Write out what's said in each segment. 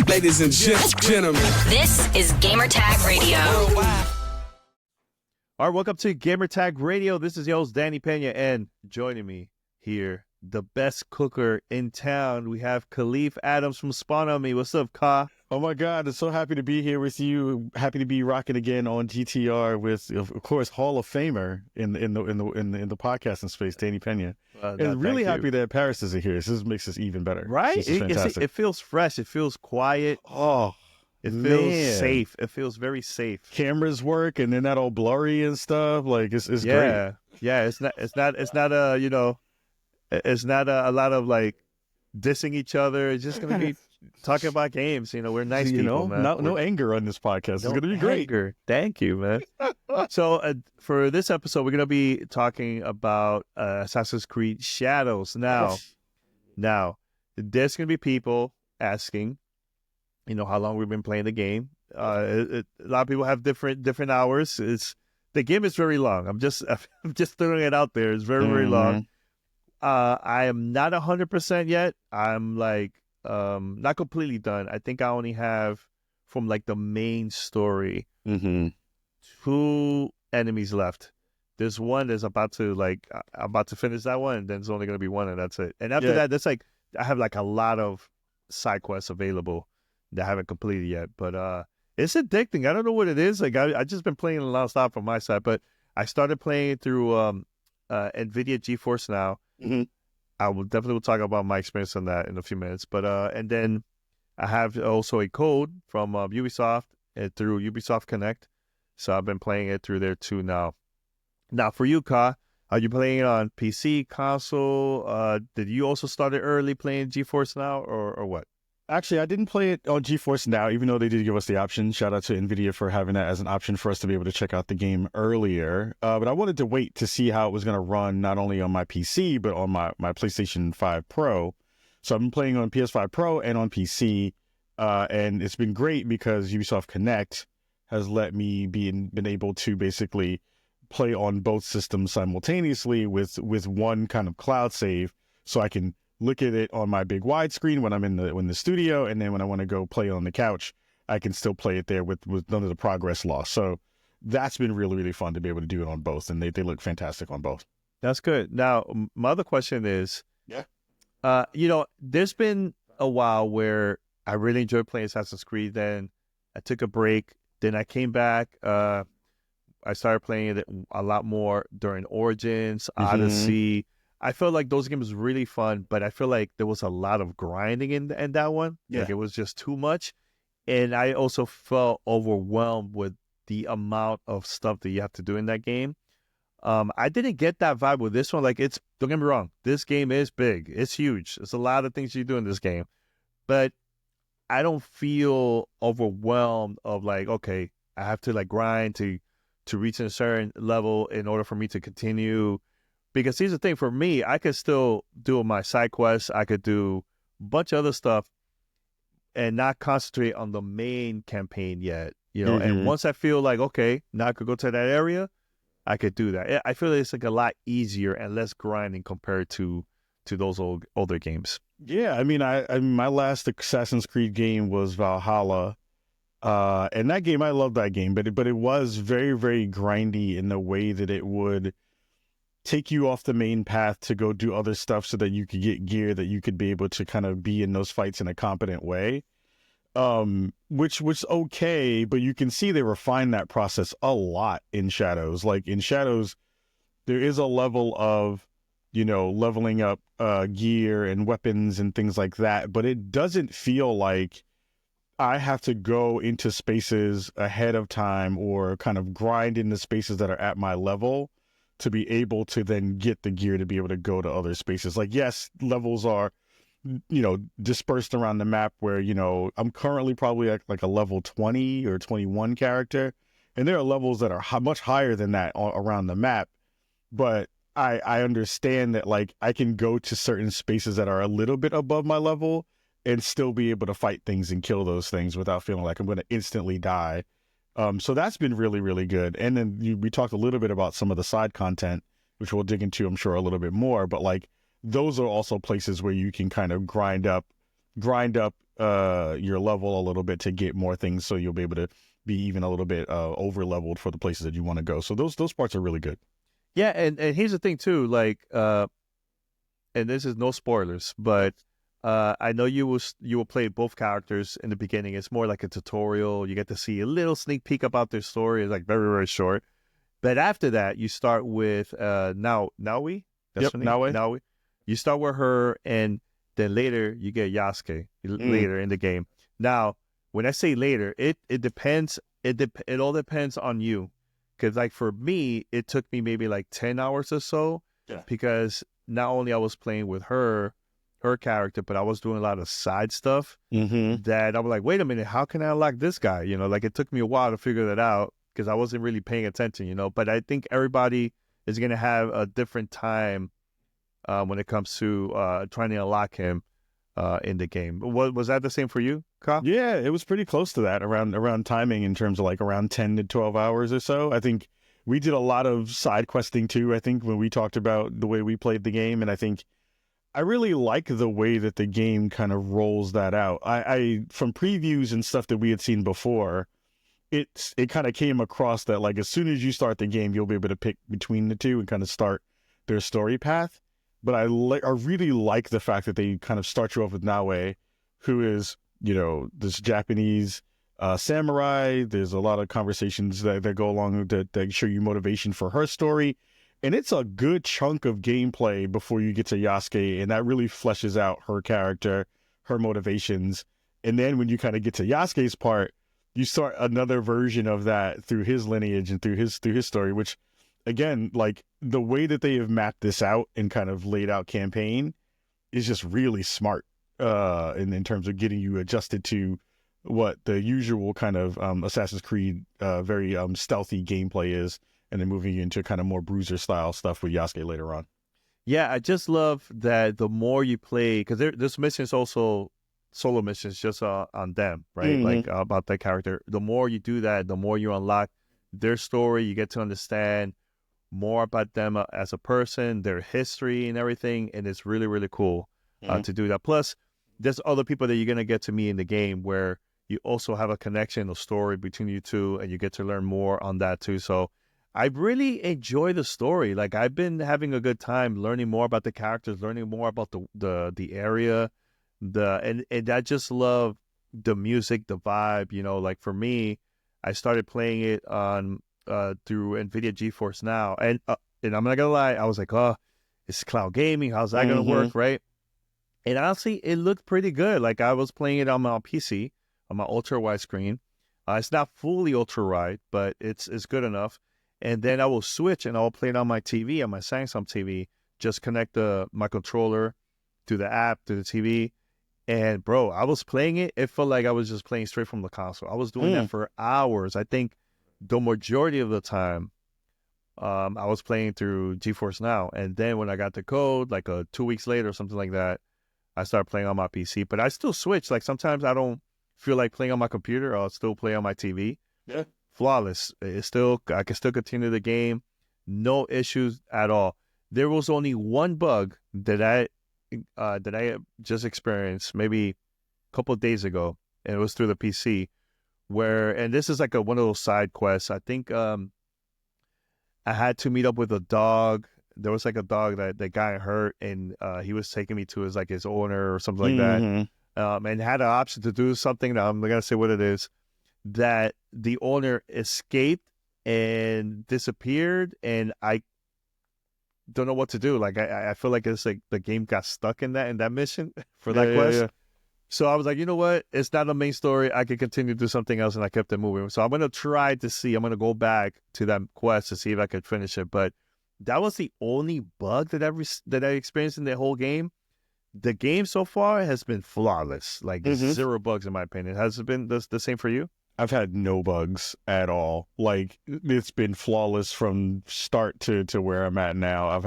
Ladies and gentlemen, this is Gamertag Radio. All right, welcome to Gamertag Radio. This is your host, Danny Peña, and joining me here, the best cooker in town, we have Kahlief Adams from Spawn on Me. What's up, Ka? Oh my God, I'm so happy to be here with you. Happy to be rocking again on GTR with, of course, Hall of Famer in the podcasting space, Danny Peña. And really happy that Paris isn't here. This makes this even better. Right? This is fantastic. It feels fresh. It feels quiet. Oh, it feels safe. It feels very safe. Cameras work, and they're not all blurry and stuff. Like it's great. Yeah. It's not a lot of like dissing each other. It's just gonna be talking about games. We're nice people, man. No anger on this podcast. It's going to be great. Anger. Thank you, man. So for this episode, we're going to be talking about Assassin's Creed Shadows. Now, there's going to be people asking, how long we've been playing the game. A lot of people have different hours. The game is very long. I'm just throwing it out there. It's very, very long. I am not 100% yet. I'm like, not completely done. I think I only have from like the main story 2 enemies left. There's one that's about to finish that one, and then there's only gonna be one, and that's it. And after that, that's like I have like a lot of side quests available that I haven't completed yet. But it's addicting. I don't know what it is. Like I just been playing it nonstop from my side, but I started playing it through NVIDIA GeForce Now. I will definitely talk about my experience on that in a few minutes. But and then I have also a code from Ubisoft through Ubisoft Connect. So I've been playing it through there too now. Now for you, Ka, are you playing it on PC, console? Did you also start it early playing GeForce Now or what? Actually, I didn't play it on GeForce Now, even though they did give us the option. Shout out to NVIDIA for having that as an option for us to be able to check out the game earlier. But I wanted to wait to see how it was going to run not only on my PC, but on my PlayStation 5 Pro. So I've been playing on PS5 Pro and on PC. And it's been great because Ubisoft Connect has let me been able to basically play on both systems simultaneously with one kind of cloud save, so I can look at it on my big widescreen when I'm in the studio, and then when I want to go play on the couch, I can still play it there with none of the progress lost. So that's been really, really fun to be able to do it on both, and they look fantastic on both. That's good. Now, my other question is, there's been a while where I really enjoyed playing Assassin's Creed. Then I took a break. Then I came back. I started playing it a lot more during Origins, Odyssey. I felt like those games were really fun, but I feel like there was a lot of grinding in that one. Yeah. Like it was just too much. And I also felt overwhelmed with the amount of stuff that you have to do in that game. I didn't get that vibe with this one. Like don't get me wrong, this game is big. It's huge. There's a lot of things you do in this game. But I don't feel overwhelmed of like, okay, I have to like grind to reach a certain level in order for me to continue. Because here's the thing, for me, I could still do my side quests. I could do a bunch of other stuff and not concentrate on the main campaign yet, And once I feel like, okay, now I could go to that area, I could do that. I feel like it's like a lot easier and less grinding compared to those older games. Yeah, I mean, my last Assassin's Creed game was Valhalla. And that game, I love that game, but it was very, very grindy in the way that it would take you off the main path to go do other stuff so that you could get gear that you could be able to kind of be in those fights in a competent way. Which was okay, but you can see they refined that process a lot in Shadows. Like in Shadows, there is a level of, leveling up gear and weapons and things like that, but it doesn't feel like I have to go into spaces ahead of time or kind of grind into spaces that are at my level to be able to then get the gear to be able to go to other spaces. Like, yes, levels are, dispersed around the map where, I'm currently probably at like a level 20 or 21 character. And there are levels that are much higher than that around the map. But I understand that, like, I can go to certain spaces that are a little bit above my level and still be able to fight things and kill those things without feeling like I'm going to instantly die. So that's been really, really good. And then we talked a little bit about some of the side content, which we'll dig into, I'm sure, a little bit more. But like, those are also places where you can kind of grind up your level a little bit to get more things, so you'll be able to be even a little bit over leveled for the places that you want to go. So those parts are really good. Yeah, and here's the thing too, like and this is no spoilers, but I know you will play both characters in the beginning. It's more like a tutorial. You get to see a little sneak peek about their story. It's like very, very short. But after that, you start with Naoi. Yep, Naoi. Naoi. You start with her, and then later you get Yasuke later in the game. Now, when I say later, it depends. It all depends on you, because like for me, it took me maybe like 10 hours or so, because not only I was playing with her character, but I was doing a lot of side stuff that I was like, wait a minute, how can I unlock this guy? You know, like it took me a while to figure that out because I wasn't really paying attention, you know. But I think everybody is going to have a different time when it comes to trying to unlock him in the game. Was that the same for you, Kyle? Yeah, it was pretty close to that around timing in terms of like around 10 to 12 hours or so. I think we did a lot of side questing too, I think, when we talked about the way we played the game. And I think I really like the way that the game kind of rolls that out. I from previews and stuff that we had seen before, it kind of came across that like as soon as you start the game, you'll be able to pick between the two and kind of start their story path. But I really like the fact that they kind of start you off with Naoi, who is, you know, this Japanese samurai. There's a lot of conversations that go along that show you motivation for her story. And it's a good chunk of gameplay before you get to Yasuke, and that really fleshes out her character, her motivations. And then when you kind of get to Yasuke's part, you start another version of that through his lineage and through his story, which, again, like the way that they have mapped this out and kind of laid out campaign is just really smart in terms of getting you adjusted to what the usual kind of Assassin's Creed very stealthy gameplay is, and then moving into kind of more bruiser style stuff with Yasuke later on. Yeah, I just love that the more you play, because this mission is also solo missions just on them, right? Like about that character. The more you do that, the more you unlock their story. You get to understand more about them as a person, their history and everything. And it's really, really cool to do that. Plus, there's other people that you're going to get to meet in the game where you also have a connection, a story between you two, and you get to learn more on that too. So I really enjoy the story. Like I've been having a good time learning more about the characters, learning more about the area, and I just love the music, the vibe. You know, like for me, I started playing it on through NVIDIA GeForce Now, and I'm not gonna lie, I was like, oh, it's cloud gaming. How's that gonna work, right? And honestly, it looked pretty good. Like I was playing it on my PC, on my ultra wide screen. It's not fully ultra wide, but it's good enough. And then I will switch and I'll play it on my TV, on my Samsung TV. Just connect my controller to the app, to the TV. And bro, I was playing it. It felt like I was just playing straight from the console. I was doing that for hours. I think the majority of the time, I was playing through GeForce Now. And then when I got the code, like 2 weeks later or something like that, I started playing on my PC. But I still switch. Like sometimes I don't feel like playing on my computer. I'll still play on my TV. Yeah. Flawless. I can still continue the game. No issues at all. There was only one bug that I just experienced maybe a couple of days ago, and it was through the PC. And this is like one of those side quests. I think I had to meet up with a dog. There was like a dog that got hurt, and he was taking me to his owner or something like that, and had an option to do something. Now I'm not gonna say what it is. That the owner escaped and disappeared, and I don't know what to do. Like I feel like it's like the game got stuck in that mission for that quest. Yeah. So I was like, you know what? It's not a main story. I could continue to do something else, and I kept it moving. So I'm gonna try to see. I'm gonna go back to that quest to see if I could finish it. But that was the only bug that I experienced in the whole game. The game so far has been flawless. Like zero bugs in my opinion. Has it been the same for you? I've had no bugs at all. Like it's been flawless from start to where I'm at now.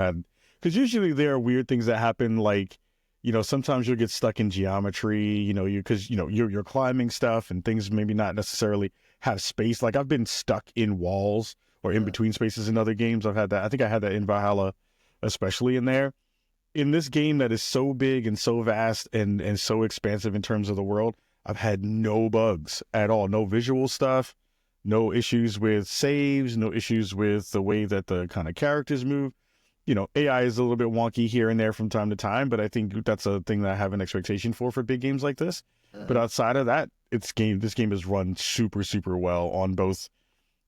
Because usually there are weird things that happen. Like, you know, sometimes you'll get stuck in geometry, you know, because you're climbing stuff and things maybe not necessarily have space. Like I've been stuck in walls or in between spaces in other games. I've had that. I think I had that in Valhalla, especially in there. in this game that is so big and so vast and so expansive in terms of the world, I've had no bugs at all. No visual stuff, no issues with saves, no issues with the way that the kind of characters move. You know, AI is a little bit wonky here and there from time to time, but I think that's a thing that I have an expectation for big games like this. But outside of that, this game is run super, super well on both.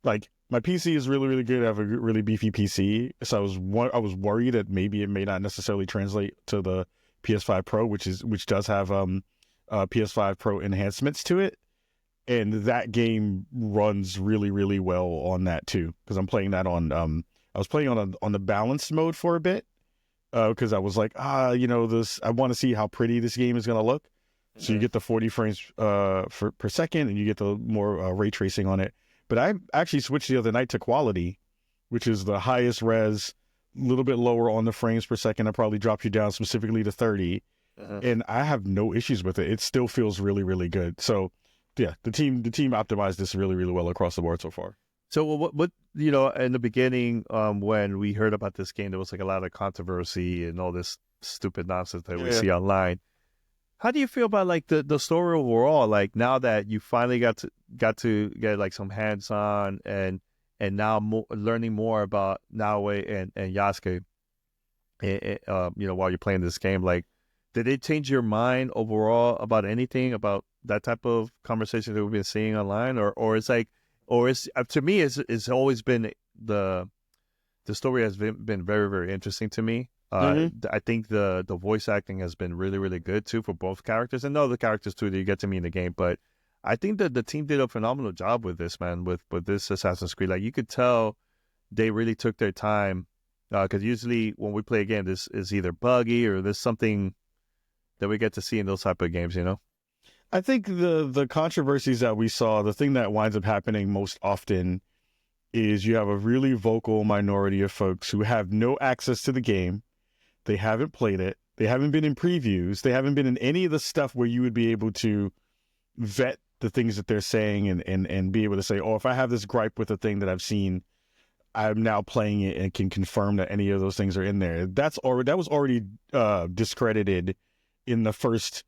Like, my PC is really, really good. I have a really beefy PC, so I was worried that maybe it may not necessarily translate to the PS5 Pro, which does have PS5 Pro enhancements to it, and that game runs really, really well on that too. Because I'm playing that on I was playing on the balanced mode for a bit because I was like, I want to see how pretty this game is going to look. So you get the 40 frames per second, and you get the more ray tracing on it. But I actually switched the other night to quality, which is the highest res, a little bit lower on the frames per second. I probably dropped you down specifically to 30, and I have no issues with it. It still feels really, really good. So, yeah, the team optimized this really, really well across the board so far. So what in the beginning, when we heard about this game, there was like a lot of controversy and all this stupid nonsense that we see online. How do you feel about like the story overall? Like, now that you finally got to get like some hands on and now learning more about Naoi and Yasuke, while you're playing this game, like, did it change your mind overall about anything about that type of conversation that we've been seeing online, or it's like, or it's to me it's always been the story has been very, very interesting to me. I think the voice acting has been really, really good too for both characters and other characters too that you get to meet in the game. But I think that the team did a phenomenal job with this, man, with this Assassin's Creed. Like, you could tell they really took their time because usually when we play a game, this is either buggy or there's something that we get to see in those type of games, I think the controversies that we saw, the thing that winds up happening most often is you have a really vocal minority of folks who have no access to the game. They haven't played it. They haven't been in previews. They haven't been in any of the stuff where you would be able to vet the things that they're saying and be able to say, oh, if I have this gripe with a thing that I've seen, I'm now playing it and can confirm that any of those things are in there. That was already discredited in the first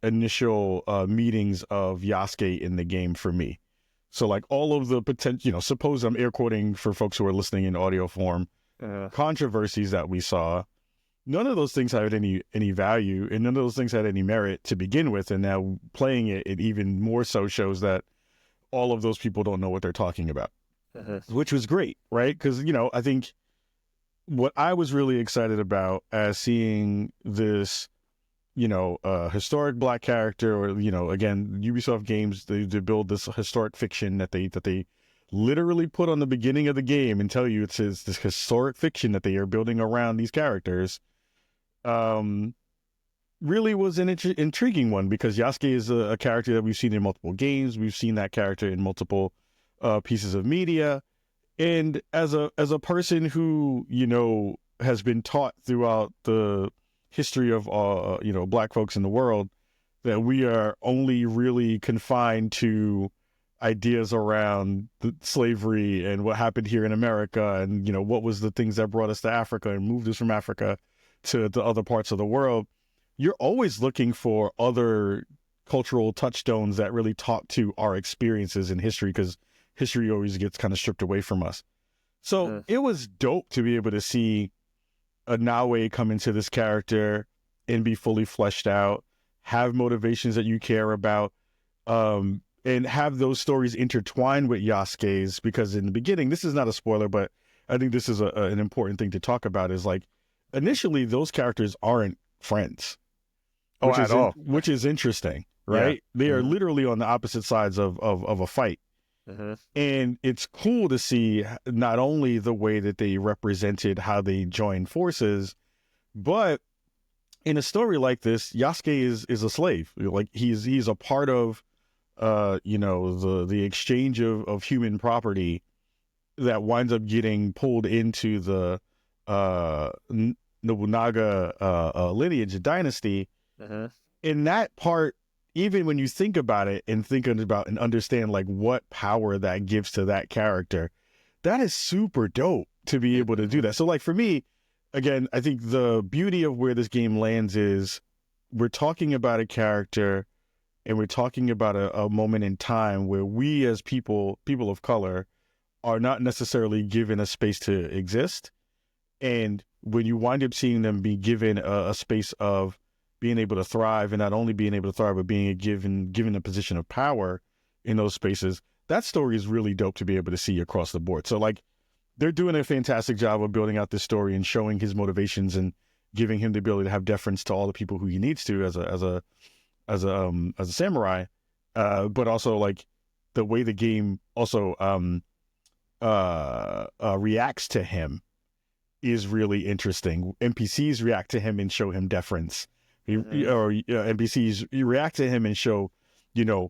initial meetings of Yasuke in the game for me. So, like, all of the potential, suppose I'm air quoting for folks who are listening in audio form, controversies that we saw, none of those things had any value, and none of those things had any merit to begin with. And now playing it even more so shows that all of those people don't know what they're talking about, which was great, right? Because, I think what I was really excited about as seeing this, historic Black character, or, again, Ubisoft games, they build this historic fiction that they literally put on the beginning of the game and tell you it's this historic fiction that they are building around these characters. Really was an intriguing one, because Yasuke is a character that we've seen in multiple games. We've seen that character in multiple pieces of media. And as a person who, has been taught throughout the history of, Black folks in the world, that we are only really confined to ideas around the slavery and what happened here in America, and what was the things that brought us to Africa and moved us from Africa to the other parts of the world. You're always looking for other cultural touchstones that really talk to our experiences in history, because history always gets kind of stripped away from us. So it was dope to be able to see a Naoi come into this character and be fully fleshed out, have motivations that you care about, and have those stories intertwined with Yasuke's, because in the beginning, this is not a spoiler, but I think this is an important thing to talk about, is like, initially those characters aren't friends. Which is interesting, right? Yeah. They are literally on the opposite sides of a fight. And it's cool to see not only the way that they represented how they joined forces, but in a story like this, Yasuke is a slave. Like, he's a part of the exchange of human property that winds up getting pulled into the Nobunaga lineage and dynasty. In that part, even when you think about it and understand like what power that gives to that character, that is super dope to be able to do that. So, like, for me, again, I think the beauty of where this game lands is we're talking about a character and we're talking about a moment in time where we as people of color are not necessarily given a space to exist. And when you wind up seeing them be given a space of being able to thrive, and not only being able to thrive, but being given a position of power in those spaces, that story is really dope to be able to see across the board. So like, they're doing a fantastic job of building out this story and showing his motivations and giving him the ability to have deference to all the people who he needs to as a samurai. But also like the way the game also reacts to him is really interesting. NPCs react to him and show him deference. NPCs react to him and show,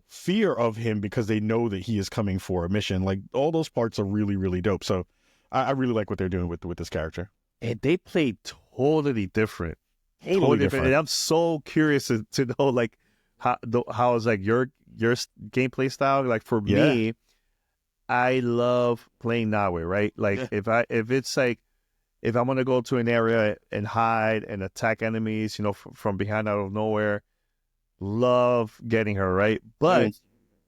fear of him because they know that he is coming for a mission. Like, all those parts are really, really dope. So I really like what they're doing with this character. And they play totally different. Totally different. And I'm so curious to know, like, how is like your gameplay style. Like, for me, I love playing Naoi, right? Like, if I want to go to an area and hide and attack enemies, from behind out of nowhere, love getting her, right? But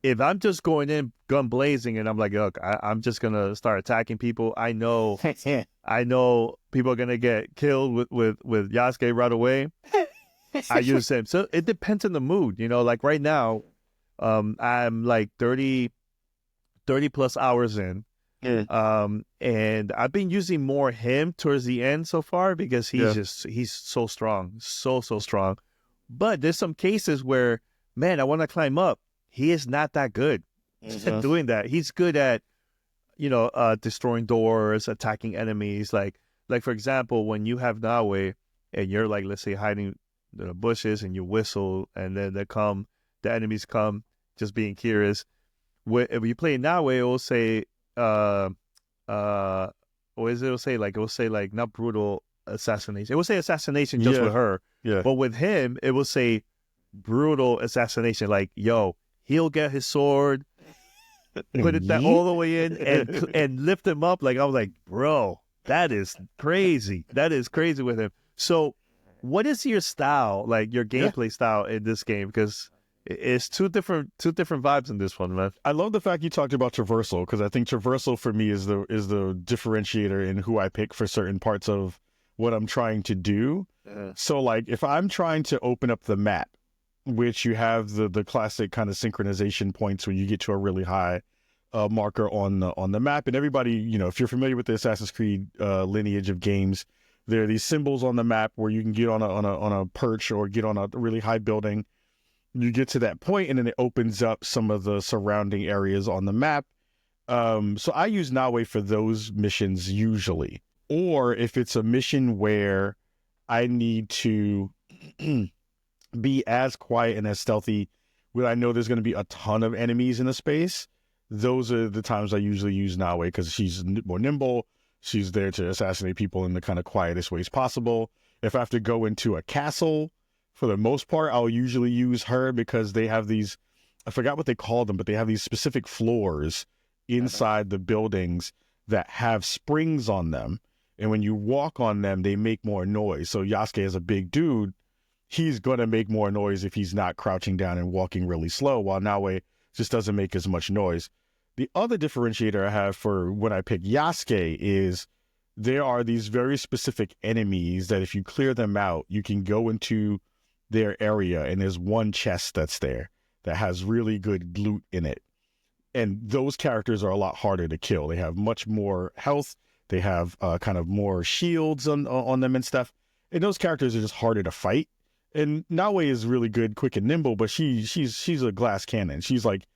if I'm just going in gun blazing and I'm like, look, I'm just going to start attacking people, I know people are going to get killed with Yasuke right away. I use him. So it depends on the mood, like right now, I'm like 30 plus hours in. And I've been using more him towards the end so far because he's so strong, so strong. But there's some cases where, man, I want to climb up. He is not that good at doing that. He's good at, destroying doors, attacking enemies. Like for example, when you have Naoi and you're like, let's say, hiding in the bushes and you whistle and then the enemies come, just being curious. If you play Naoi, it will say, what is it? It will say like not brutal assassination. It will say assassination just with her. Yeah. But with him, it will say brutal assassination. Like, yo, he'll get his sword, put it all the way in, and lift him up. Like, I was like, bro, that is crazy. That is crazy with him. So, what is your style, like your gameplay style in this game? Because it's two different vibes in this one, man. I love the fact you talked about traversal, because I think traversal for me is the differentiator in who I pick for certain parts of what I'm trying to do. So like if I'm trying to open up the map, which you have the classic kind of synchronization points where you get to a really high marker on the map, and everybody, if you're familiar with the Assassin's Creed lineage of games, there are these symbols on the map where you can get on a perch or get on a really high building. You get to that point and then it opens up some of the surrounding areas on the map. So I use Naoi for those missions usually. Or if it's a mission where I need to be as quiet and as stealthy where I know there's going to be a ton of enemies in the space, those are the times I usually use Naoi, because she's more nimble. She's there to assassinate people in the kind of quietest ways possible. If I have to go into a castle, for the most part, I'll usually use her because they have these, I forgot what they call them, but they have these specific floors inside the buildings that have springs on them. And when you walk on them, they make more noise. So Yasuke is a big dude. He's going to make more noise if he's not crouching down and walking really slow, while Naoi just doesn't make as much noise. The other differentiator I have for when I pick Yasuke is there are these very specific enemies that if you clear them out, you can go into their area and there's one chest that's there that has really good loot in it. And those characters are a lot harder to kill. They have much more health. They have kind of more shields on them and stuff. And those characters are just harder to fight. And Naoi is really good, quick and nimble, but she's a glass cannon. She's like,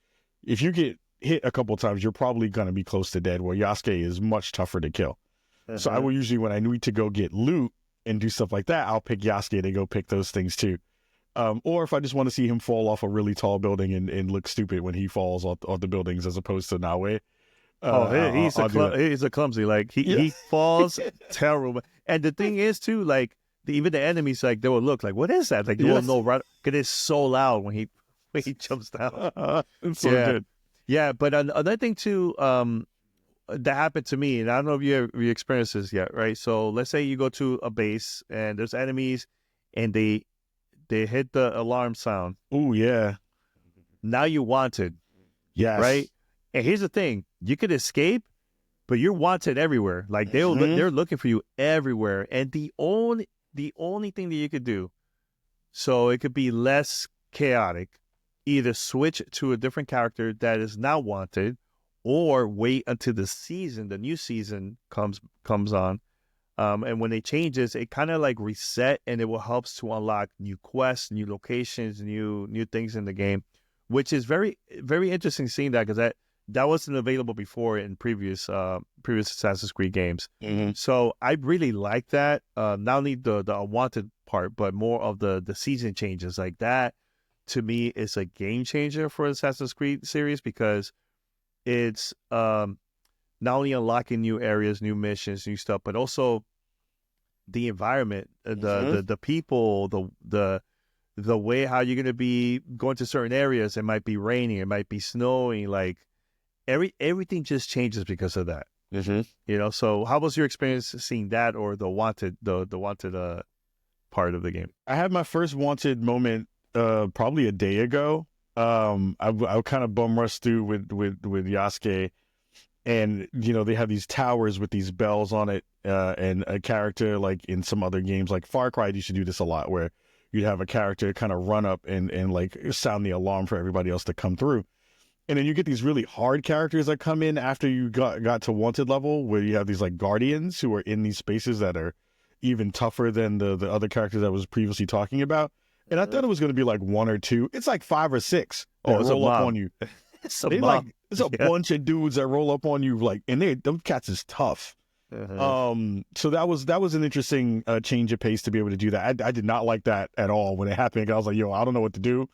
if you get hit a couple times, you're probably going to be close to dead, where Yasuke is much tougher to kill. So I will usually, when I need to go get loot and do stuff like that, I'll pick Yasuke to go pick those things too. Or if I just want to see him fall off a really tall building and look stupid when he falls off the buildings, as opposed to Naoi. He's a clumsy. Like he falls terrible. And the thing is too, like even the enemies, like they will look like, what is that? Like they will know right, because it's so loud when he jumps down. It's so good. Yeah, but another thing too, that happened to me, and I don't know if you experienced this yet, right? So let's say you go to a base and there's enemies, and they hit the alarm sound. Oh yeah. Now you wanted, Yes. right? And here's the thing: you could escape, but you're wanted everywhere. Like they're looking for you everywhere, and the only thing that you could do, so it could be less chaotic, either switch to a different character that is now wanted, or wait until the new season comes on. And when it changes, it kind of like reset, and it will help to unlock new quests, new locations, new things in the game, which is very, very interesting seeing that, because that wasn't available before in previous Assassin's Creed games. So I really like that. Not only the unwanted part, but more of the season changes. Like that, to me, is a game changer for Assassin's Creed series, because it's not only unlocking new areas, new missions, new stuff, but also the environment, the people, the way how you're going to be going to certain areas. It might be raining, it might be snowing, like everything just changes because of that. So how was your experience seeing that, or the wanted part of the game? I had my first wanted moment probably a day ago. I kind of bum rushed through with Yasuke, and they have these towers with these bells on it, and a character, like in some other games like Far Cry used to do this a lot, where you'd have a character kind of run up and like sound the alarm for everybody else to come through. And then you get these really hard characters that come in after you got to wanted level, where you have these like guardians who are in these spaces that are even tougher than the other characters I was previously talking about. And I thought it was going to be like one or two. It's like 5 or 6 that roll up on you. It's a bunch of dudes that roll up on you, like, and those cats is tough. So that was an interesting change of pace to be able to do that. I did not like that at all when it happened. I was like, yo, I don't know what to do.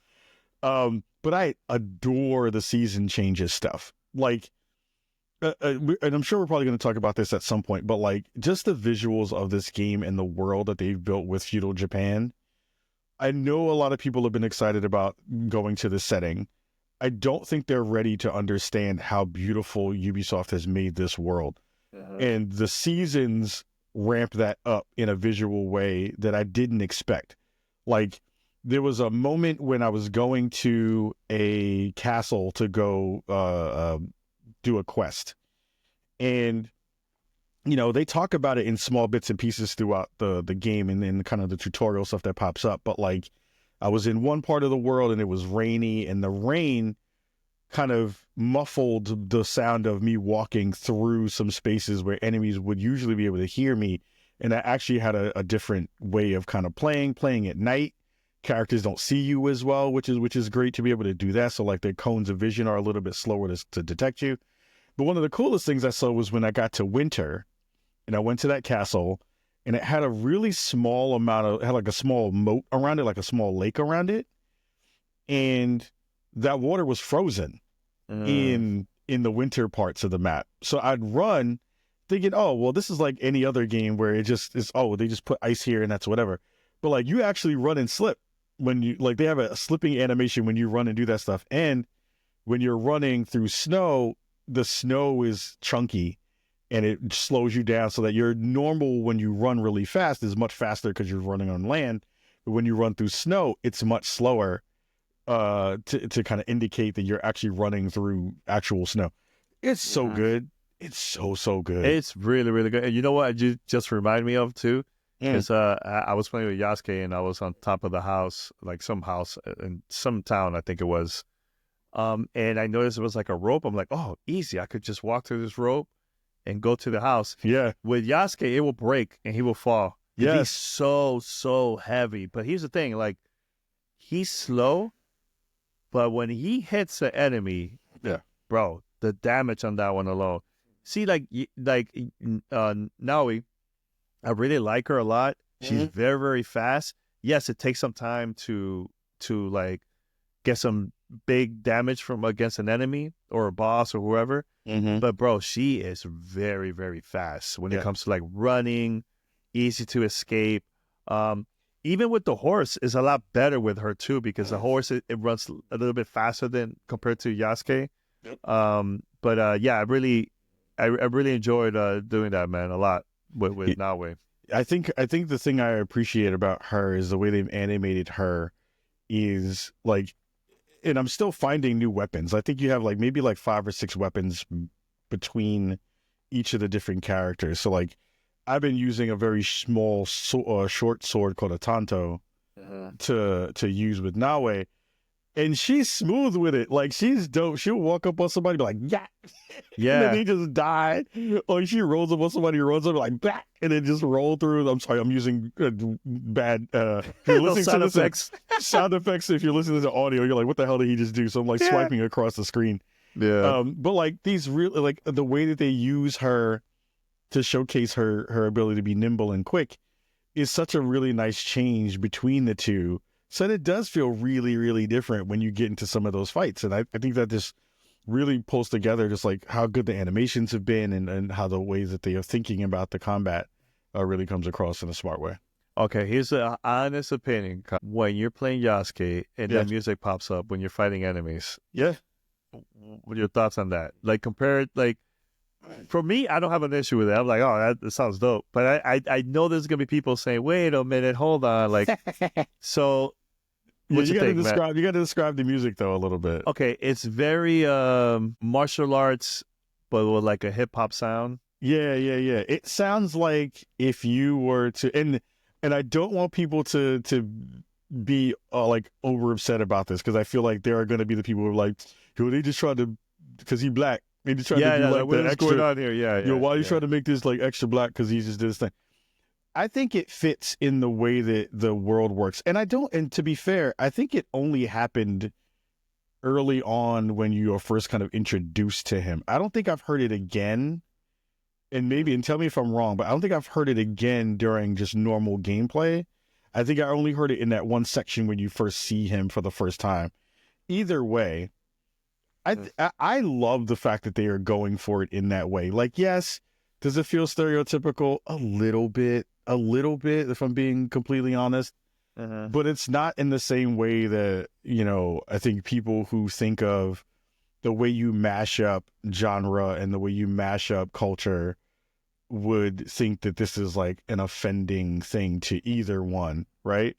But I adore the season changes stuff. Like, and I'm sure we're probably going to talk about this at some point, but like just the visuals of this game and the world that they've built with feudal Japan. I know a lot of people have been excited about going to this setting. I don't think they're ready to understand how beautiful Ubisoft has made this world. And the seasons ramp that up in a visual way that I didn't expect. Like, there was a moment when I was going to a castle to go do a quest. And, they talk about it in small bits and pieces throughout the game and then kind of the tutorial stuff that pops up. But, like, I was in one part of the world and it was rainy, and the rain kind of muffled the sound of me walking through some spaces where enemies would usually be able to hear me. And I actually had a different way of kind of playing at night. Characters don't see you as well, which is great to be able to do that. So like their cones of vision are a little bit slower to detect you. But one of the coolest things I saw was when I got to winter and I went to that castle, and it had a really small it had like a small moat around it, like a small lake around it. And that water was frozen in the winter parts of the map. So I'd run thinking, oh, well, this is like any other game where it just is, oh, they just put ice here and that's whatever. But like you actually run and slip when you, like, they have a slipping animation when you run and do that stuff. And when you're running through snow, the snow is chunky and it slows you down, so that your normal, when you run really fast, is much faster because you're running on land. But when you run through snow, it's much slower to kind of indicate that you're actually running through actual snow. It's so good. It's so good. It's really, really good. And you know what you just reminded me of too? Is I was playing with Yasuke, and I was on top of the house, like some house in some town, I think it was. And I noticed it was like a rope. I'm like, oh, easy. I could just walk through this rope and go to the house. Yeah. With Yasuke, it will break and he will fall. Yeah. He's so heavy. But here's the thing, like, he's slow, but when he hits the enemy, bro, the damage on that one alone. See, like Naoi, I really like her a lot. She's very, very fast. Yes, it takes some time to like get some big damage from against an enemy or a boss or whoever. But bro, she is very, very fast when it comes to like running, easy to escape. Even with the horse is a lot better with her too, because the horse it runs a little bit faster than compared to Yasuke. But yeah, I I really enjoyed doing that, man, a lot with Naoi. I think the thing I appreciate about her is the way they've animated her is like, and I'm still finding new weapons. I think you have like maybe like 5 or 6 weapons between each of the different characters. So like, I've been using a very small short sword called a tanto to use with Naoi, and she's smooth with it. Like, she's dope. She'll walk up on somebody, be like, yeah. Yeah. And then he just died. Or she rolls up on somebody, runs up like, bah, and then just roll through. I'm sorry, I'm using bad if you're listening sound to effects. Sound effects. If you're listening to audio, you're like, what the hell did he just do? So I'm like swiping across the screen. Yeah. But like these really, like the way that they use her to showcase her ability to be nimble and quick is such a really nice change between the two. So it does feel really, really different when you get into some of those fights. And I think that this really pulls together just like how good the animations have been and how the ways that they are thinking about the combat really comes across in a smart way. Okay, here's an honest opinion. When you're playing Yasuke and that music pops up when you're fighting enemies, what are your thoughts on that? Like, compare it, like, for me, I don't have an issue with it. I'm like, oh, that sounds dope. But I know there's going to be people saying, wait a minute, hold on. Like, so... You got to describe the music though a little bit. Okay, it's very martial arts, but with like a hip hop sound. Yeah. It sounds like if you were to, and I don't want people to be like over upset about this, because I feel like there are going to be the people who are like, yo, they just tried to, because he black, they just tried to do like the extra. What's going on here? Yeah. Why are you trying to make this like extra black because he just did this thing? I think it fits in the way that the world works. And to be fair, I think it only happened early on when you are first kind of introduced to him. I don't think I've heard it again. And tell me if I'm wrong, but I don't think I've heard it again during just normal gameplay. I think I only heard it in that one section when you first see him for the first time. Either way, I love the fact that they are going for it in that way. Like, yes, does it feel stereotypical? A little bit, if I'm being completely honest. But it's not in the same way that, I think people who think of the way you mash up genre and the way you mash up culture would think that this is like an offending thing to either one, right?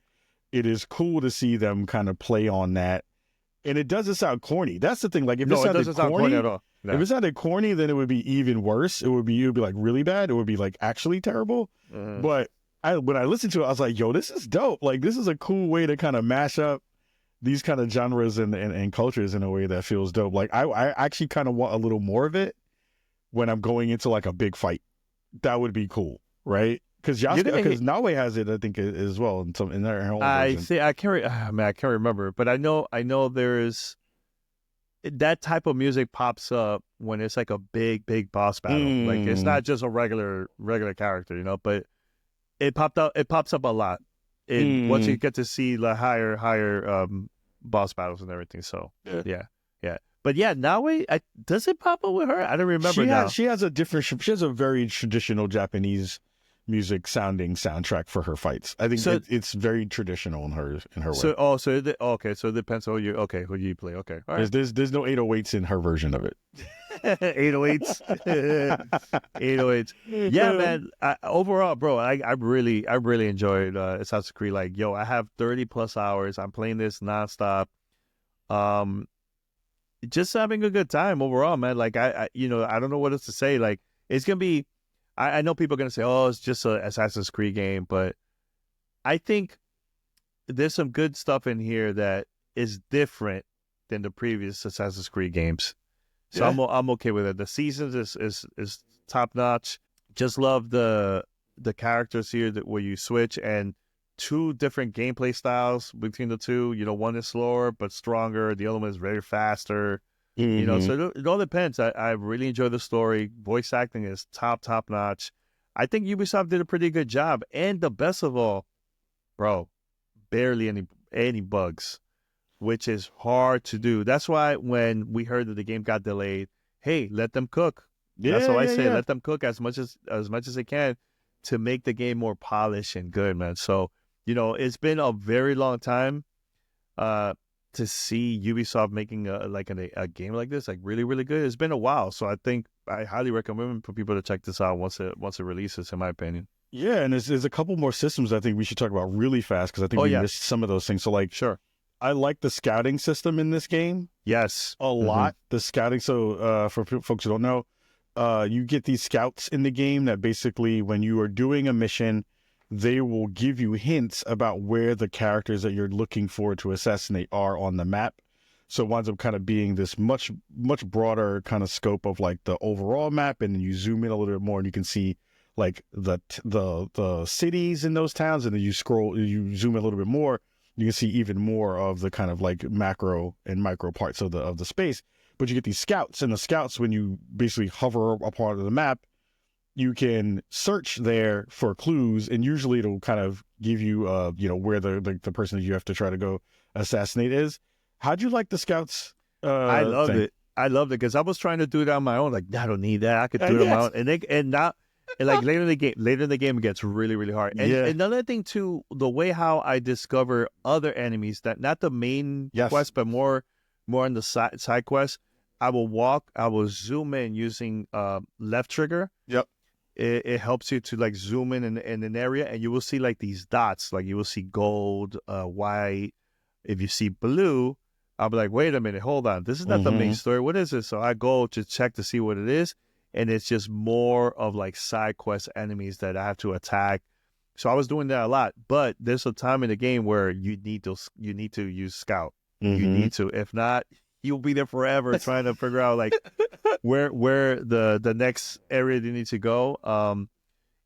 It is cool to see them kind of play on that. And it doesn't sound corny. That's the thing. Like, if it doesn't sound corny at all. No. If it sounded corny, then it would be even worse. It would be like really bad. It would be like actually terrible. But when I listened to it, I was like, yo, this is dope. Like, this is a cool way to kind of mash up these kind of genres and cultures in a way that feels dope. Like, I actually kind of want a little more of it when I'm going into like a big fight. That would be cool, right? Because Naoi has it, I think, as well in their own version. I can't remember, but I know there's that type of music pops up when it's like a big boss battle. Like, it's not just a regular character, but it pops up a lot. Once you get to see the higher boss battles and everything. So yeah. But yeah, Naoi, does it pop up with her? I don't remember now. She has a very traditional Japanese music sounding soundtrack for her fights. I think it's very traditional in her way. So it depends on who you play. Okay, all right. There's no 808s in her version of it. 808s. 808s. Yeah, man. Overall, bro, I really enjoyed Assassin's Creed. Like, yo, I have 30 plus hours. I'm playing this nonstop. Just having a good time overall, man. Like, I don't know what else to say. Like, it's gonna be. I know people are gonna say, "Oh, it's just an Assassin's Creed game," but I think there's some good stuff in here that is different than the previous Assassin's Creed games. So I'm okay with it. The seasons is top notch. Just love the characters here where you switch, and 2 different gameplay styles between the two. One is slower but stronger. The other one is very faster. So it all depends. I really enjoy the story. Voice acting is top notch. I think Ubisoft did a pretty good job. And the best of all, bro, barely any bugs, which is hard to do. That's why when we heard that the game got delayed, hey, let them cook. That's what I say. Let them cook as much as they can to make the game more polished and good, man. So, it's been a very long time. to see Ubisoft making a game like this, like really, really good. It's been a while, so I think I highly recommend for people to check this out once it releases, in my opinion. Yeah, and there's a couple more systems I think we should talk about really fast because I think we missed some of those things. So like, sure, I like the scouting system in this game. Yes, a lot. The scouting. So for folks who don't know, you get these scouts in the game that basically, when you are doing a mission, they will give you hints about where the characters that you're looking for to assassinate are on the map. So it winds up kind of being this much broader kind of scope of like the overall map, and then you zoom in a little bit more and you can see like the cities in those towns, and then you zoom in a little bit more, you can see even more of the kind of like macro and micro parts of the space. But you get these scouts, and the scouts, when you basically hover a part of the map, you can search there for clues, and usually it'll kind of give you, where the person that you have to try to go assassinate is. How'd you like the scouts? I loved it. I loved it because I was trying to do it on my own. Like, I don't need that. I could do it on my own. And like later in the game, it gets really, really hard. And another thing too, the way how I discover other enemies, that not the main quest, but more on the side quest. I will zoom in using left trigger. Yep. It helps you to like zoom in an area, and you will see like these dots. Like you will see gold, white. If you see blue, I'll be like, wait a minute, hold on. This is not the main story. What is this? So I go to check to see what it is, and it's just more of like side quest enemies that I have to attack. So I was doing that a lot. But there's a time in the game where you need to use scout. You need to. If not, you'll be there forever trying to figure out like where the next area you need to go. And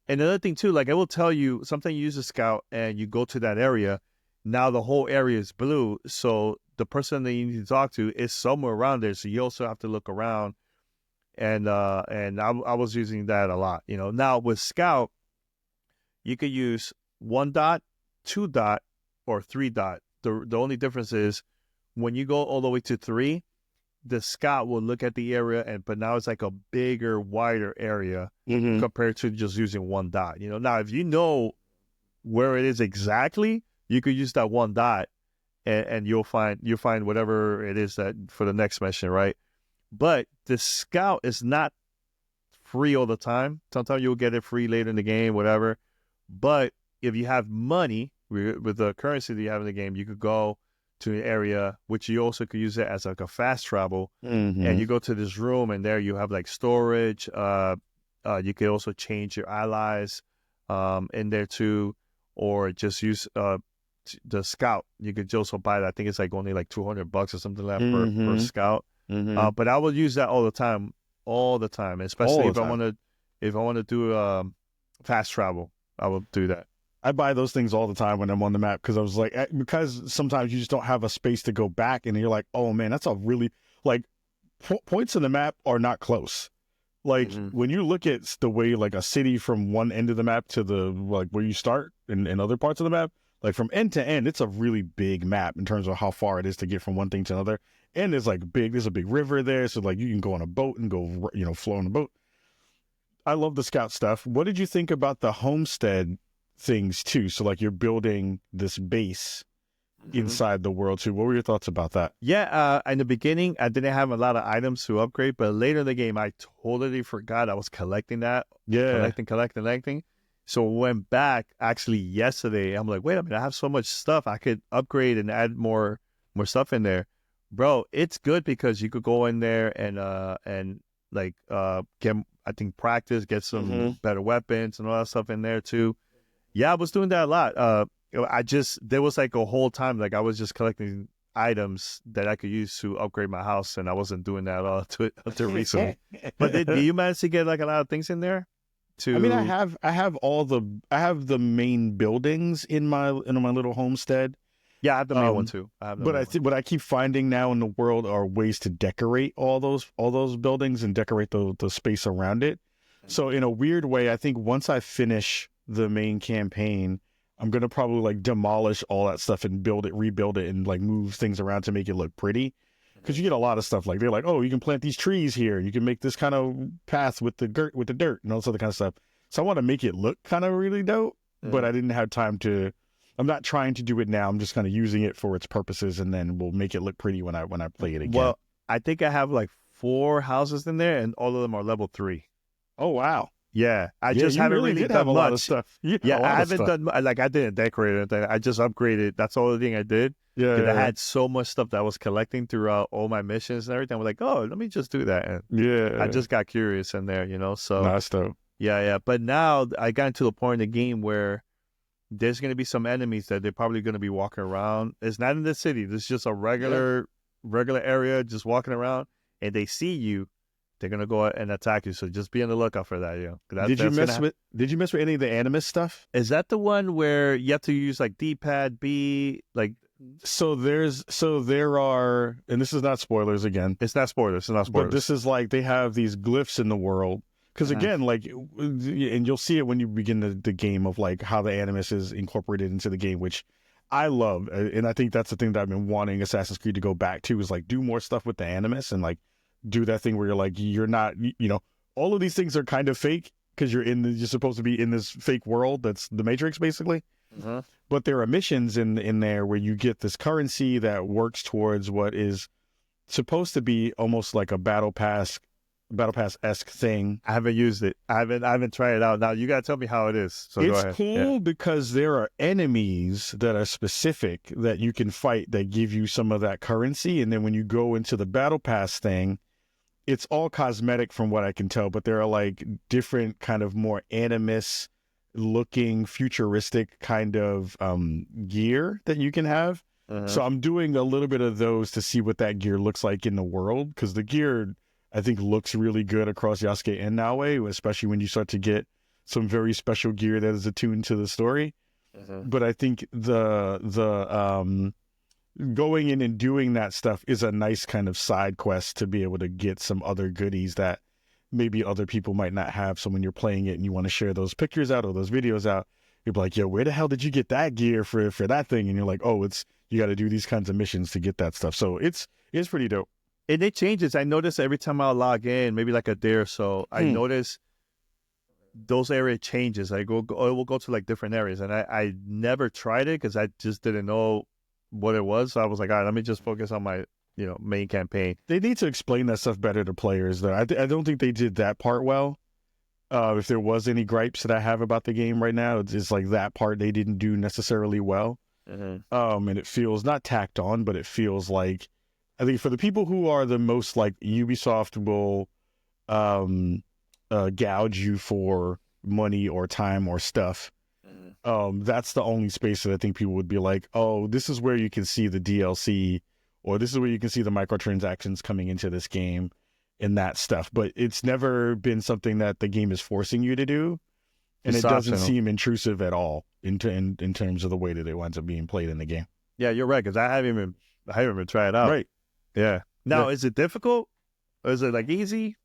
another thing too, like I will tell you something, you use a scout and you go to that area. Now the whole area is blue. So the person that you need to talk to is somewhere around there. So you also have to look around. And I was using that a lot. Now with scout, you could use 1 dot, 2 dot, or 3 dot. The only difference is when you go all the way to 3, the scout will look at the area, but now it's like a bigger, wider area compared to just using 1 dot. Now if you know where it is exactly, you could use that 1 dot, and you'll find whatever it is that for the next mission, right? But the scout is not free all the time. Sometimes you'll get it free later in the game, whatever. But if you have money with the currency that you have in the game, you could go to an area, which you also could use it as like a fast travel. And you go to this room, and there you have like storage. You could also change your allies in there too, or just use the scout. You could also buy that. I think it's like only like $200 or something like that per scout. But I will use that all the time, especially if I want to do fast travel. I will do that. I buy those things all the time when I'm on the map because sometimes you just don't have a space to go back, and you're like, oh man, that's a really like points in the map are not close. Like when you look at the way like a city from one end of the map to the like where you start in other parts of the map, like from end to end, it's a really big map in terms of how far it is to get from one thing to another. And there's a big river there, so like you can go on a boat and go flow on a boat. I love the scout stuff. What did you think about the homestead things too? So like you're building this base inside the world too. What were your thoughts about that? Yeah, in the beginning, I didn't have a lot of items to upgrade, but later in the game, I totally forgot I was collecting that. Yeah. Collecting. So I went back actually yesterday. I'm like, wait a minute, I have so much stuff. I could upgrade and add more stuff in there. Bro, it's good because you could go in there and get, I think, practice, get some better weapons and all that stuff in there too. Yeah, I was doing that a lot. There was like a whole time like I was just collecting items that I could use to upgrade my house, and I wasn't doing that at all until recently. But did you manage to get like a lot of things in there? I mean, I have the main buildings in my little homestead. Yeah, I have the main one too. What I keep finding now in the world are ways to decorate all those buildings and decorate the space around it. So in a weird way, I think once I finish the main campaign, I'm gonna probably like demolish all that stuff and rebuild it, and like move things around to make it look pretty. Because you get a lot of stuff like they're like, oh, you can plant these trees here, you can make this kind of path with the dirt and all this other kind of stuff. So I want to make it look kind of really dope, but I didn't have time to I'm not trying to do it now. I'm just kind of using it for its purposes, and then we'll make it look pretty when I play it again. Well, I think I have like 4 houses in there, and all of them are level 3. Oh wow. Yeah, I Yeah, just you haven't really really did done have a much. lot of stuff. Yeah, a lot I of haven't stuff. done like I didn't decorate or anything. I just upgraded. That's the only thing I did. Yeah, 'Cause I had so much stuff that I was collecting throughout all my missions and everything. I was like, oh, let me just do that. And yeah. I just got curious in there, So That's dope. yeah. But now I got into the point in the game where there's going to be some enemies that they're probably going to be walking around. It's not in the city. This is just a regular area, just walking around, and they see you. They're gonna go and attack you, so just be on the lookout for that. Did you mess with any of the Animus stuff? Is that the one where you have to use like D-pad, B, like? So there are, and this is not spoilers again. It's not spoilers. But this is like they have these glyphs in the world. Because again, like, and you'll see it when you begin the game of like how the Animus is incorporated into the game, which I love, and I think that's the thing that I've been wanting Assassin's Creed to go back to is like do more stuff with the Animus and like do that thing where you're like you're not, all of these things are kind of fake because you're supposed to be in this fake world that's the Matrix basically. But there are missions in there where you get this currency that works towards what is supposed to be almost like a battle pass-esque thing. I haven't used it. I haven't tried it out. Now you gotta tell me how it is. So it's go ahead. cool because there are enemies that are specific that you can fight that give you some of that currency, and then when you go into the battle pass thing, it's all cosmetic from what I can tell, but there are like different kind of more Animus looking futuristic kind of gear that you can have. So I'm doing a little bit of those to see what that gear looks like in the world, because the gear I think looks really good across Yasuke and Naoi, especially when you start to get some very special gear that is attuned to the story. But I think the going in and doing that stuff is a nice kind of side quest to be able to get some other goodies that maybe other people might not have. So when you're playing it and you want to share those pictures out or those videos out, you're like, yo, where the hell did you get that gear for that thing? And you're like, oh, you got to do these kinds of missions to get that stuff. So it's pretty dope. And it changes. I notice every time I log in, maybe like a day or so, I notice those area changes. It will go to like different areas, and I never tried it because I just didn't know what it was. So I was like, all right, let me just focus on my main campaign. They need to explain that stuff better to players, though. I don't think they did that part well. If there was any gripes that I have about the game right now, it's like that part they didn't do necessarily well. And it feels not tacked on, but it feels like, I think for the people who are the most like Ubisoft will gouge you for money or time or stuff. That's the only space that I think people would be like, oh, this is where you can see the DLC, or this is where you can see the microtransactions coming into this game and that stuff. But it's never been something that the game is forcing you to do. And it doesn't seem intrusive at all in terms of the way that it winds up being played in the game. Yeah, you're right, because I haven't even tried it out. Right. Yeah. Now, is it difficult? Or is it like easy?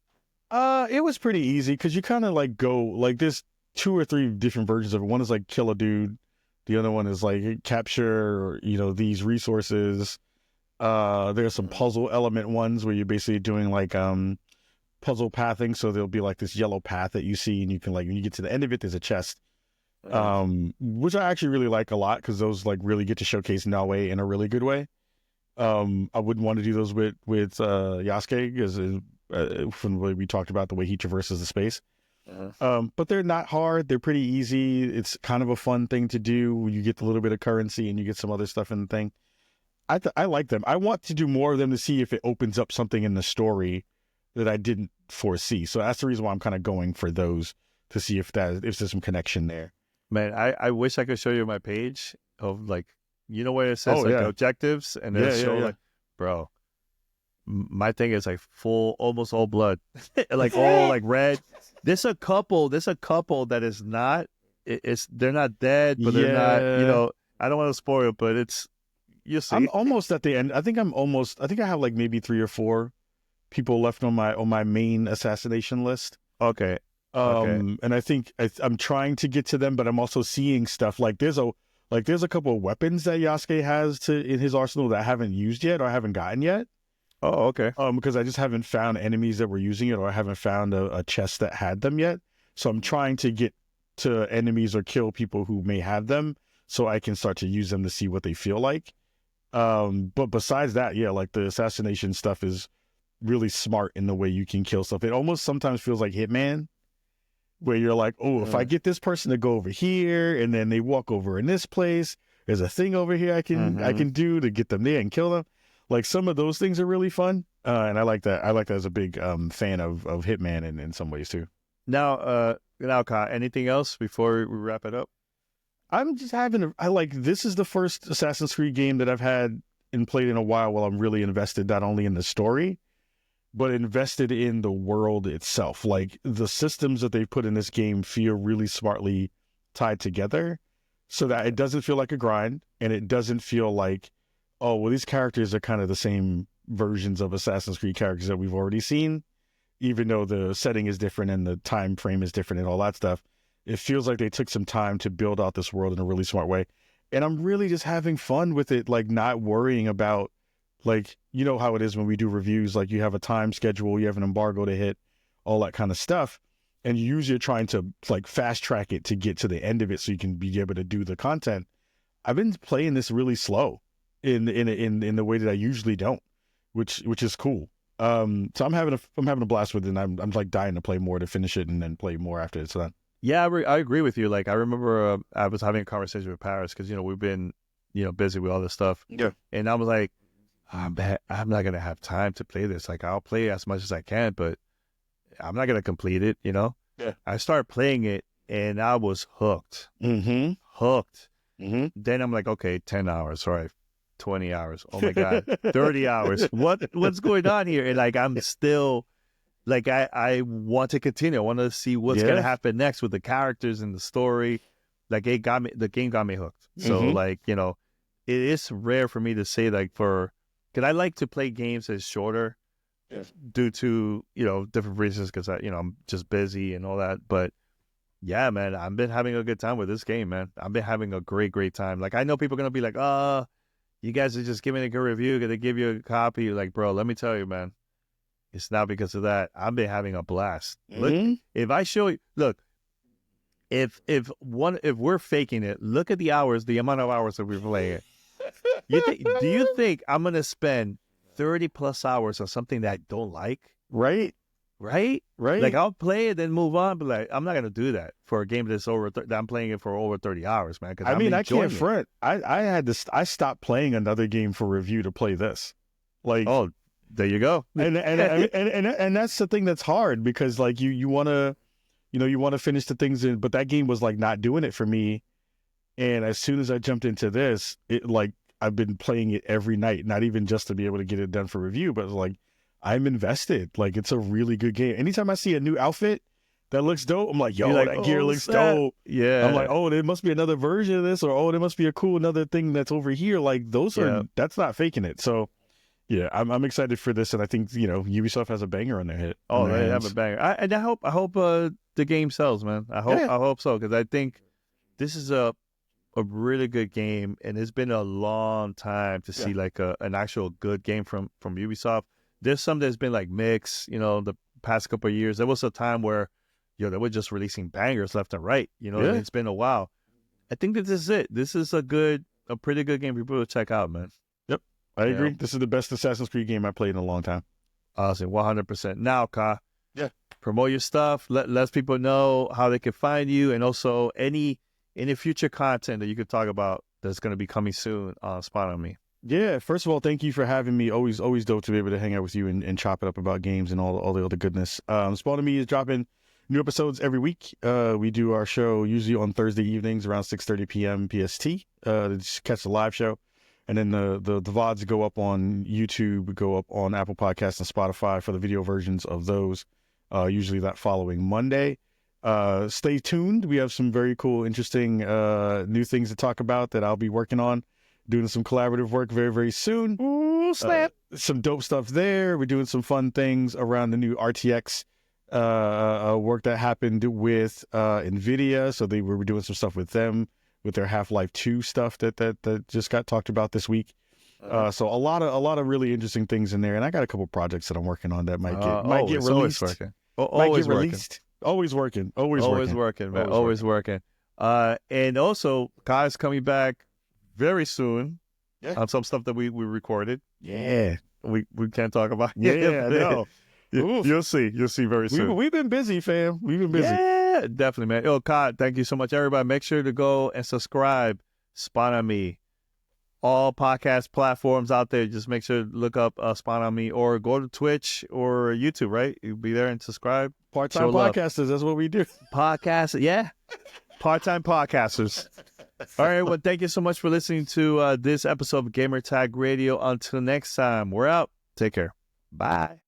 It was pretty easy because you kind of like go like there's 2 or 3 different versions of it. One is like kill a dude. The other one is like capture, these resources. There's some puzzle element ones where you're basically doing like puzzle pathing. So there'll be like this yellow path that you see, and you can like when you get to the end of it, there's a chest. Which I actually really like a lot because those like really get to showcase Naoi in a really good way. I wouldn't want to do those with Yasuke because from the way we talked about the way he traverses the space. But they're not hard. They're pretty easy. It's kind of a fun thing to do. You get a little bit of currency and you get some other stuff in the thing. I like them. I want to do more of them to see if it opens up something in the story that I didn't foresee. So that's the reason why I'm kind of going for those to see if there's some connection there. Man, I wish I could show you my page of like, where it says objectives and then show like, bro, my thing is like full, almost all blood, like all like red. There's a couple that is not, they're not dead, but they're not, I don't want to spoil it, but it's, you see. I'm almost at the end. I think I have like maybe 3 or 4 people left on my main assassination list. Okay. And I think I'm trying to get to them, but I'm also seeing stuff like there's a couple of weapons that Yasuke has in his arsenal that I haven't used yet or I haven't gotten yet. Oh, okay. Because I just haven't found enemies that were using it, or I haven't found a chest that had them yet. So I'm trying to get to enemies or kill people who may have them, so I can start to use them to see what they feel like. But besides that, yeah, like the assassination stuff is really smart in the way you can kill stuff. It almost sometimes feels like Hitman, where you're like, oh, if I get this person to go over here and then they walk over in this place, there's a thing over here I can do to get them there and kill them. Like some of those things are really fun. And I like that. I like that as a big fan of Hitman in some ways too. Now, Kai, anything else before we wrap it up? I'm just this is the first Assassin's Creed game that I've had and played in a while I'm really invested not only in the story, but invested in the world itself. Like the systems that they put in this game feel really smartly tied together so that it doesn't feel like a grind and it doesn't feel like, oh, well, these characters are kind of the same versions of Assassin's Creed characters that we've already seen, even though the setting is different and the time frame is different and all that stuff. It feels like they took some time to build out this world in a really smart way. And I'm really just having fun with it, like not worrying about, like, you know how it is when we do reviews, like you have a time schedule, you have an embargo to hit, all that kind of stuff. And you usually are trying to like fast track it to get to the end of it so you can be able to do the content. I've been playing this really slow in the way that I usually don't, which is cool. So I'm having a blast with it, and I'm like dying to play more to finish it and then play more after it's done. Yeah, I agree with you. Like, I remember I was having a conversation with Paris because, we've been, busy with all this stuff. Yeah. And I was like, I'm not going to have time to play this. Like, I'll play as much as I can, but I'm not going to complete it, Yeah. I started playing it, and I was hooked. Mm-hmm. Hooked. Mm-hmm. Then I'm like, okay, 10 hours, all right, 20 hours. Oh, my God, 30 hours. What's going on here? And, like, I'm still... Like, I want to continue. I want to see what's going to happen next with the characters and the story. Like, the game got me hooked. So, like, it is rare for me to say, like, because I like to play games that's shorter due to, different reasons because, I'm just busy and all that. But, yeah, man, I've been having a good time with this game, man. I've been having a great, great time. Like, I know people are going to be like, you guys are just giving a good review. They give you a copy. You're like, bro, let me tell you, man. It's not because of that. I've been having a blast. Look, if I show you, if we're faking it, look at the amount of hours that we're playing it. Do you think I'm gonna spend 30 plus hours on something that I don't like? Right. Like, I'll play it and move on, but like, I'm not gonna do that for a game that's that I'm playing it for over 30 hours, man. I mean, I can't front. I stopped playing another game for review to play this. Like, oh. There you go. And that's the thing that's hard because like you want to finish the things in, but that game was like not doing it for me. And as soon as I jumped into this, it like I've been playing it every night, not even just to be able to get it done for review, but like I'm invested. Like it's a really good game. Anytime I see a new outfit that looks dope, I'm like, yo, that gear looks dope. Yeah. I'm like, oh, there must be another version of this, or oh, there must be a cool another thing that's over here. Like that's not faking it. So yeah, I'm excited for this, and I think Ubisoft has a banger on their hit. Oh, they have a banger, and I hope the game sells, man. I hope so, because I think this is a really good game, and it's been a long time to see like an actual good game from Ubisoft. There's some that's been like mixed, the past couple of years. There was a time where they were just releasing bangers left and right. And it's been a while. I think that this is it. This is a pretty good game for people to check out, man. I agree. This is the best Assassin's Creed game I played in a long time. Awesome, 100%. Now, Ka, promote your stuff. Let people know how they can find you, and also any future content that you could talk about that's going to be coming soon on Spot on Me. Yeah, first of all, thank you for having me. Always dope to be able to hang out with you and chop it up about games and all the other goodness. Spot on Me is dropping new episodes every week. We do our show usually on Thursday evenings around 6:30 p.m. PST. Just catch the live show. And then the VODs go up on YouTube, go up on Apple Podcasts and Spotify for the video versions of those, usually that following Monday. Stay tuned. We have some very cool, interesting new things to talk about that I'll be working on, doing some collaborative work very, very soon. Ooh, snap. Some dope stuff there. We're doing some fun things around the new RTX work that happened with NVIDIA. So we were doing some stuff with them, with their Half-Life 2 stuff that just got talked about this week. So a lot of really interesting things in there, and I got a couple projects that I'm working on that might get released. Always working. Always working. Always working, man. Always working. And also, Kai's coming back very soon Yeah. on some stuff that we recorded. Yeah. We can't talk about. Yeah, I know. You'll see very soon. We've been busy, fam. We've been busy. Yeah, definitely, man. Yo, Kai, thank you so much, everybody. Make sure to go and subscribe. Spawn on Me. All podcast platforms out there. Just make sure to look up Spawn on Me or go to Twitch or YouTube, right? You'll be there and subscribe. Part-time podcasters, that's what we do. Podcast, yeah. Part-time podcasters. All right, well, thank you so much for listening to this episode of Gamer Tag Radio. Until next time, we're out. Take care. Bye.